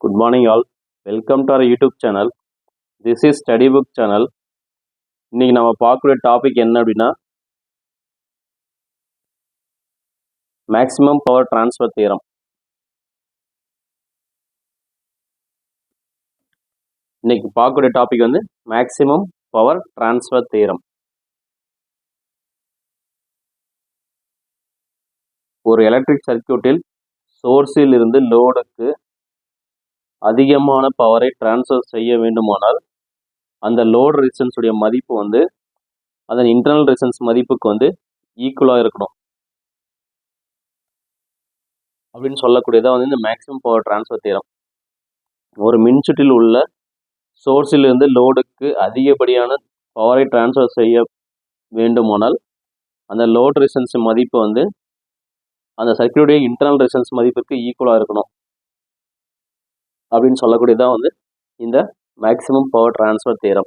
Good morning all. Welcome to our YouTube channel. This is Study Book channel. இன்னைக்கு நம்ம பார்க்கக்கூடிய topic என்ன அப்படின்னா மேக்ஸிமம் பவர் ட்ரான்ஸ்ஃபர் தியரம். இன்னைக்கு பார்க்கக்கூடிய டாபிக் வந்து மேக்ஸிமம் பவர் ட்ரான்ஸ்ஃபர் தியரம். ஒரு எலக்ட்ரிக் சர்க்யூட்டில் சோர்ஸில் இருந்து லோடுக்கு அதிகமான பவரை டிரான்ஸ்ஃபர் செய்ய வேண்டுமானால் அந்த லோட் ரெசிஸ்டன்ஸ் உடைய மதிப்பு வந்து அதன் இன்டர்னல் ரெசிஸ்டன்ஸ் மதிப்புக்கு வந்து ஈக்குவலாக இருக்கணும் அப்படின்னு சொல்லக்கூடியதான் வந்து இந்த மேக்ஸிமம் பவர் டிரான்ஸ்ஃபர் தியரம். ஒரு மின்சுற்றில் உள்ள சோர்ஸில் இருந்து லோடுக்கு அதிகப்படியான பவரை டிரான்ஸ்ஃபர் செய்ய வேண்டுமானால் அந்த லோட் ரெசிஸ்டன்ஸ் மதிப்பு வந்து அந்த சர்க்யூட்டுடைய இன்டர்னல் ரெசிஸ்டன்ஸ் மதிப்புக்கு ஈக்குவலாக இருக்கணும் அப்படின்னு சொல்லக்கூடியதான் வந்து இந்த maximum power transfer theorem.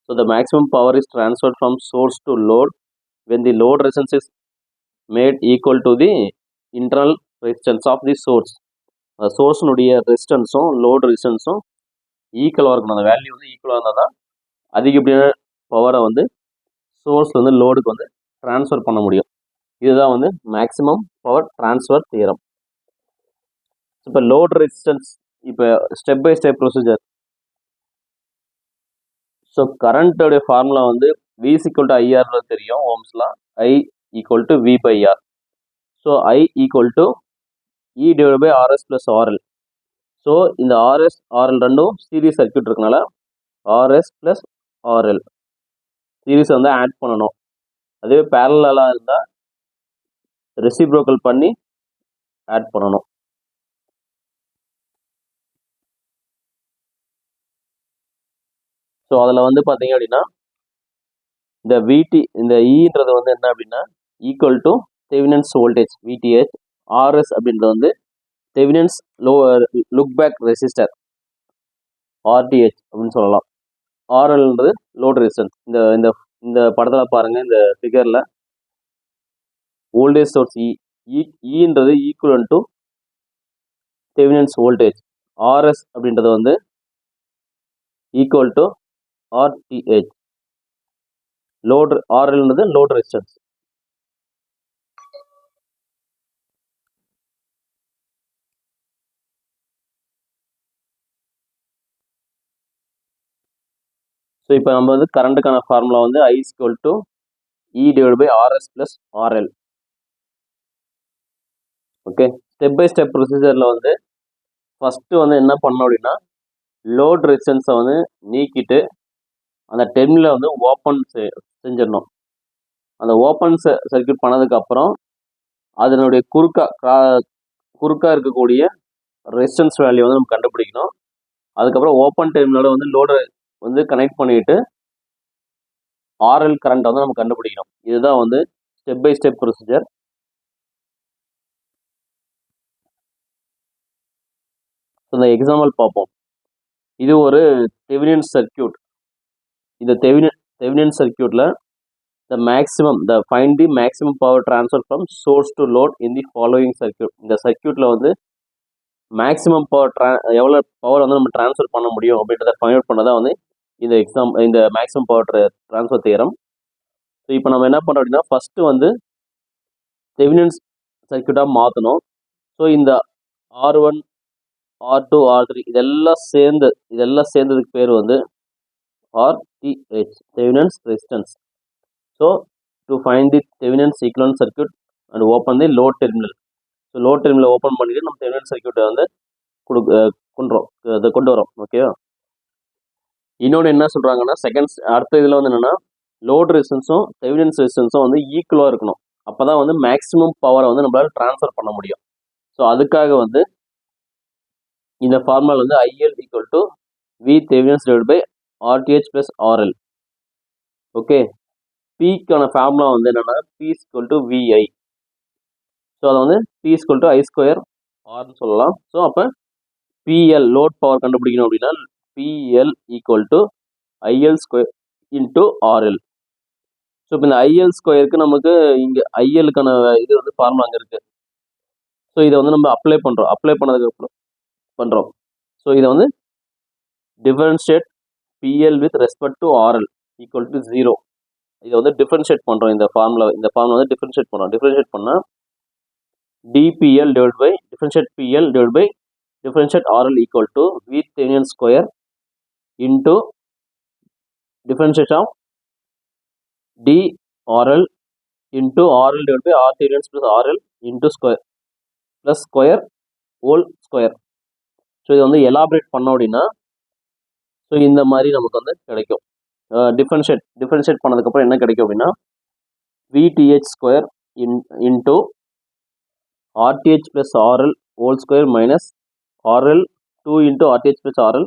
So the maximum power is transferred from source to load when the load resistance is made equal to the internal resistance of the source. The source nudiya resistance load resistance equal இருக்கணும். அந்த value வந்து ஈக்குவலாக இருந்தால் தான் அதிகப்படியான பவரை வந்து சோர்ஸ்ல வந்து லோடுக்கு வந்து ட்ரான்ஸ்ஃபர் பண்ண முடியும். இதுதான் வந்து மேக்ஸிமம் பவர் ட்ரான்ஸ்ஃபர் தியரம். இப்போ லோட் ரெசிஸ்டன்ஸ் இப்போ step by step procedure. So கரண்ட்டோடைய ஃபார்முலா வந்து V = IR தெரியும் Ohm's law. I = V/R. So I = E/RS + RL. So இந்த RS RL ரெண்டும் சீரிஸ் சர்க்யூட் இருக்கனால RS + RL சீரிஸ் வந்து ஆட் பண்ணணும். அதுவே பேரலாக இருந்தால் ரெசிப்ரோக்கல் பண்ணி ஆட் பண்ணணும். ஸோ அதில் வந்து பார்த்தீங்க அப்படின்னா இந்த விடி இந்த ஈன்றது வந்து என்ன அப்படின்னா equal to Thevenin's voltage VTH. RS அப்படின்றது வந்து Thevenin's look back resistor RTH அப்படின்னு சொல்லலாம். RLன்றது லோட் ரெசிஸ்டன்ஸ். இந்த இந்த இந்த படத்தில் பாருங்கள், இந்த ஃபிகரில் வோல்டேஜ் சோர்ஸ் ஈன்றது equal to Thevenin's voltage. RS அப்படின்றது வந்து ஈக்குவல் டு RTH. லோட் RLன்றது லோட் ரெசிஸ்டன்ஸ். ஸோ இப்போ நம்ம வந்து கரண்ட்டுக்கான ஃபார்முலா வந்து I = E/RS + RL. Okay, step by step ப்ரொசீஜரில் வந்து ஃபஸ்ட்டு வந்து என்ன பண்ணோம் அப்படின்னா லோட் ரெசிஸ்டன்ஸை வந்து நீக்கிட்டு அந்த டெர்மினலை வந்து ஓப்பன் செஞ்சிடணும். அந்த ஓப்பன் சர்க்யூட் பண்ணதுக்கப்புறம் அதனுடைய குறுக்கா இருக்கக்கூடிய ரெசிஸ்டன்ஸ் வேல்யூ வந்து நம்ம கண்டுபிடிக்கணும். அதுக்கப்புறம் ஓப்பன் டெர்மினலை வந்து லோடை வந்து கனெக்ட் பண்ணிட்டு RL கரண்ட் வந்து நம்ம கண்டுபிடிக்கணும். இதுதான் வந்து ஸ்டெப் பை ஸ்டெப் ப்ரொசீஜர். இந்த எக்ஸாம்பிள் பார்ப்போம். இது ஒரு தெவினியன் சர்க்யூட். இந்த தெவினியன் சர்க்யூட்ல find the maximum power transfer from source to load in the following circuit. இந்த சர்க்யூட்ல வந்து மேக்ஸிமம் பவர் எவ்வளோ பவர் வந்து நம்ம ட்ரான்ஸ்ஃபர் பண்ண முடியும் அப்படின்றத ஃபைண்ட் அவுட் பண்ணதான் வந்து இந்த maximum power transfer theorem. So இப்போ நம்ம என்ன பண்ணுறோம் அப்படின்னா ஃபஸ்ட்டு வந்து தெவினியன் சர்க்யூட்டாக மாற்றணும். ஸோ இந்த R1 R2 R3 இதெல்லாம் சேர்ந்ததுக்கு பேர் வந்து RTH, Thevenin's resistance. So to find the Thevenin's equivalent circuit and open the load terminal. So load terminal open பண்ணிட்டு நம்ம Thevenin's circuit வந்து கொண்டு வரோம். ஓகேவா? இன்னொன்று என்ன சொல்கிறாங்கன்னா அடுத்த இதில் வந்து என்னென்னா லோட் ரெசிஸ்டன்ஸும் தெவினியன்ஸ் ரெசிஸ்டன்ஸும் வந்து ஈக்குவலாக இருக்கணும். அப்போ தான் வந்து மேக்ஸிமம் பவரை வந்து நம்மளால் ட்ரான்ஸ்ஃபர் பண்ண முடியும். ஸோ அதுக்காக வந்து இந்த ஃபார்முலா வந்து IL = V Thevenin's RTH + RL. Okay, Pக்கான ஃபார்முலா வந்து என்னென்னா P = VI. ஸோ அதை வந்து P = I² Rன்னு சொல்லலாம். ஸோ அப்போ PL லோட் பவர் கண்டுபிடிக்கணும் அப்படின்னா PL = IL² × RL. ஸோ இப்போ இந்த IL² நமக்கு இங்கே ILக்கான இது வந்து ஃபார்முலா அங்கே இருக்குது. ஸோ இதை வந்து நம்ம அப்ளை பண்ணுறோம். அப்ளை பண்ணதுக்கப்புறம் பண்ணுறோம். ஸோ இதை வந்து differentiate PL with respect to RL equal to 0. இதை வந்து டிஃபரன்ஷியேட் பண்ணுறோம். இந்த ஃபார்முலா வந்து டிஃபரன்ஷியேட் பண்ணுறோம். டிஃபரன்ஷியேட் பண்ணால் dPL divided by differentiate PL divided by differentiate RL equal to V Thevenin square into differentiate of dRL into RL divided by R Thevenin plus RL into square plus square whole square. So இதை வந்து elaborate பண்ணோம் அப்படின்னா so இந்த மாதிரி நமக்கு வந்து கிடைக்கும். Differentiate பண்ணதுக்கப்புறம் என்ன கிடைக்கும் அப்படின்னா VTH square into RTH plus RL whole square minus RL 2 into RTH plus RL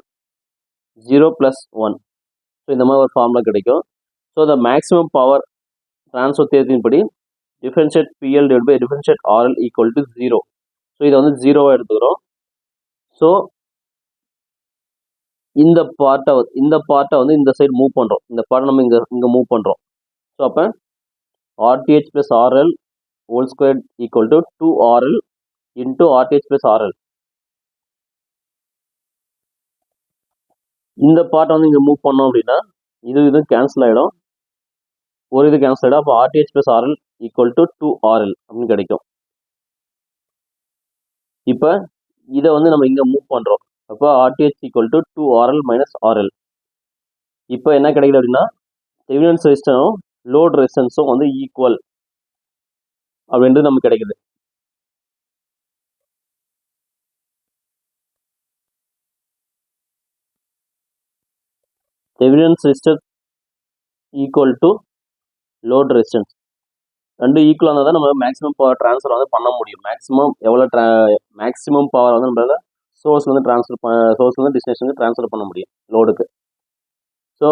0 plus 1. So இந்த மாதிரி ஒரு ஃபார்முலா கிடைக்கும். So the maximum power transfer தேர்த்தின் படி differentiate PL divided by differentiate RL equal to 0. So இதை வந்து 0வாக எடுத்துக்கிறோம். So இந்த பார்ட்டை வந்து இந்த சைடு மூவ் பண்ணுறோம். இந்த பார்ட்டை நம்ம இங்கே மூவ் பண்ணுறோம். ஸோ அப்போ RTH plus RL whole square equal to 2RL into RTH plus RL. இந்த பார்ட்டை வந்து இங்கே மூவ் பண்ணோம் அப்படின்னா இது கேன்சல் ஆகிடும். ஒரு இது கேன்சல் ஆகிடும். அப்போ RTH plus RL equal to 2RL அப்படின்னு கிடைக்கும். இப்போ இதை வந்து நம்ம இங்கே மூவ் பண்ணுறோம். அப்போ RTH equal to 2RL minus RL. இப்போ என்ன கிடைக்குது அப்படின்னா தெவினின் ரெசிஸ்டன்ஸும் லோட் ரெசிஸ்டன்ஸும் வந்து ஈக்குவல் அப்படின்றது நமக்கு கிடைக்குது. தெவினின் resistance equal to load resistance ரெண்டு ஈக்குவலாக இருந்தால் தான் நம்ம மேக்ஸிமம் பவர் ட்ரான்ஸ்ஃபர் வந்து பண்ண முடியும். மேக்ஸிமம் பவர் வந்து நம்மளால சோர்ஸ்லேருந்து டெஸ்டினேஷனுக்கு ட்ரான்ஸ்ஃபர் பண்ண முடியும் லோடுக்கு. So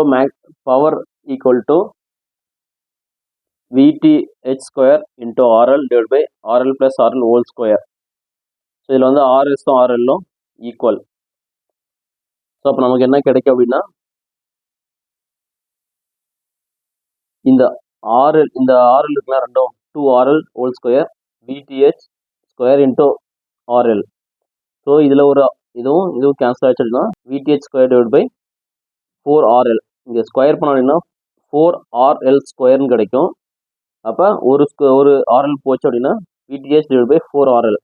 power equal to VTH square into RL divide by RL plus RL whole square. So இதில் வந்து RSம் RLம் ஈக்குவல். ஸோ அப்போ நமக்கு என்ன கிடைக்கும் அப்படின்னா இந்த RL இருக்குன்னா ரெண்டும் 2RL whole square VTH square into RL. So இதில் ஒரு இதுவும் கேன்சல் ஆச்சு அப்படின்னா VTH square divide by 4RL. இங்கே ஸ்கொயர் பண்ணோம் அப்படின்னா 4RL ஸ்கொயர்னு கிடைக்கும். அப்போ ஒரு RL போச்சு அப்படின்னா VTH divide by 4RL.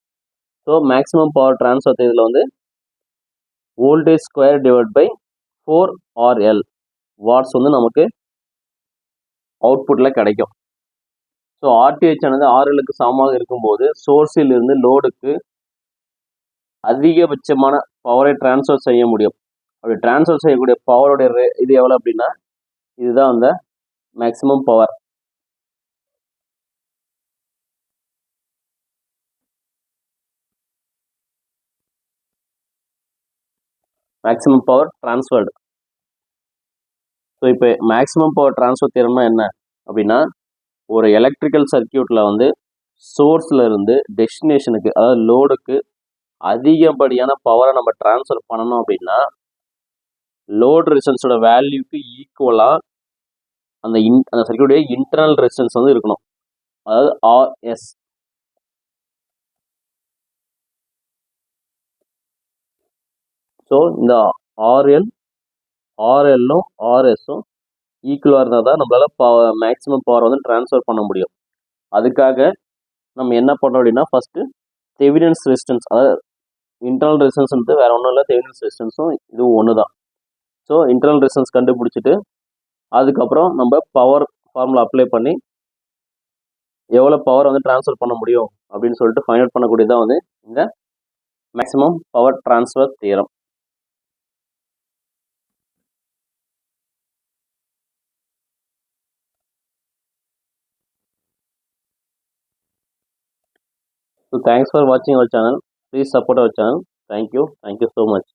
So maximum power transfer இதில் வந்து voltage square divide by 4RL watts வந்து நமக்கு அவுட்புட்டில் கிடைக்கும். ஸோ RTH ஆனது RLக்கு சமமாக இருக்கும்போது சோர்ஸில் இருந்து லோடுக்கு அதிகபட்சமான பவரை டிரான்ஸ்ஃபர் செய்ய முடியும். அப்படி டிரான்ஸ்ஃபர் செய்யக்கூடிய பவரோடைய இது எவ்வளோ அப்படின்னா இதுதான் அந்த maximum power. Maximum power transferred. So இப்போ மேக்ஸிமம் பவர் டிரான்ஸ்ஃபர் தியரம்னா என்ன அப்படின்னா ஒரு எலக்ட்ரிக்கல் சர்க்கியூட்டில் வந்து சோர்ஸில் இருந்து டெஸ்டினேஷனுக்கு அதாவது லோடுக்கு அதிகப்படியான பவரை நம்ம டிரான்ஸ்ஃபர் பண்ணணும் அப்படின்னா லோட் ரெசிஸ்டன்ஸோட வேல்யூக்கு ஈக்குவலாக அந்த சர்க்கியூடைய இன்டர்னல் ரெசிஸ்டன்ஸ் வந்து இருக்கணும். அதாவது RS. ஸோ இந்த RLம் RSம் ஈக்குவலாக இருந்தால் தான் நம்மளால் மேக்ஸிமம் பவர் வந்து ட்ரான்ஸ்ஃபர் பண்ண முடியும். அதுக்காக நம்ம என்ன பண்ணோம் அப்படின்னா ஃபஸ்ட்டு தெவினின் ரெசிஸ்டன்ஸ் அதாவது இன்டர்னல் ரெசிஸ்டன்ஸ் வேறு ஒன்றும் இல்லை, தெவினின் ரெசிஸ்டன்ஸும் இதுவும் ஒன்று தான். ஸோ இன்டர்னல் ரெசிஸ்டன்ஸ் கண்டுபிடிச்சிட்டு அதுக்கப்புறம் நம்ம பவர் ஃபார்முலா அப்ளை பண்ணி எவ்வளோ பவர் வந்து ட்ரான்ஸ்ஃபர் பண்ண முடியும் அப்படின்னு சொல்லிட்டு ஃபைண்ட் அவுட் பண்ணக்கூடியதான் வந்து இந்த maximum power transfer theorem. So thanks for watching our channel. Please support our channel. Thank you so much.